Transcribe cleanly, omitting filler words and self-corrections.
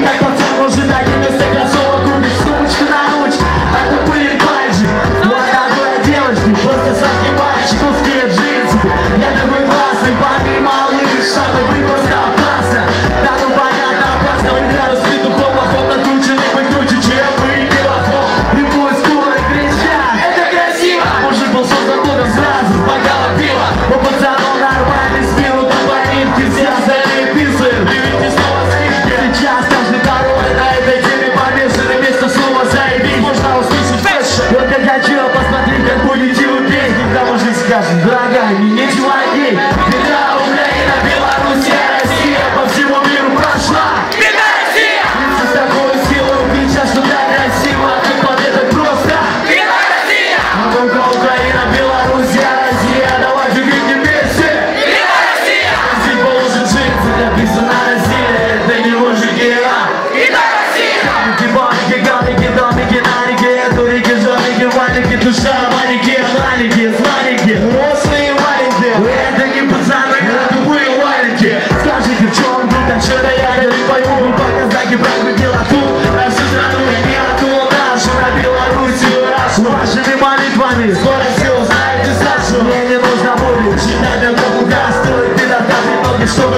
как пацан может один вместо кроссовок купить сумочку на ручку. Это были пальчик, молодой девочки, просто сладкий мальчик, узкие джинсы. Я такой классный, парень малыш, шагу быть просто опасно. Да ну понятно, опасно, игра раскрыту хлопахом накрученный, быть круче, чем вы пилотом. И пусть скоро кричат, это красиво. Мужик был создан Богом сразу, с бокала пива. У пацанов нормальный спил, до банитки, все остальные писают. И ведь снова скидки. Сейчас каждый второй на этой теме помешанный, вместо слова заебись можно услышать фэшн. Вот как хотел, посмотри, как будете вы петь. Когда мужик скажет, дорогая, мне нечего одеть. Беда, Украина, Беларусь, Россия по всему миру прошла. Беда, Россия! Лица с такой силой кричат, что так красиво, а ты победа просто. Беда, Россия! Ну-ка, Украина, Беларусь, Россия, давайте крикнем вместе. Беда, Россия! Здесь положит джинсы, написано Россия, это не мужики, а Беда, Россия! Гибаники, галики, домики, нарики, турики, жоники, валики, душа, валики, аналики, звоники, рослые маленькие. Это не пацаны, это тупые валики. Скажите, в чем тут, а что-то я не пойму. Показаки прокрутила тут, на всю страну и не оту нашу, на Белоруссию нашу. Вашими молитвами скоро все узнаете Сашу. Мне не нужно будет читать на кругах, стоит ты достаточно ноги, чтобы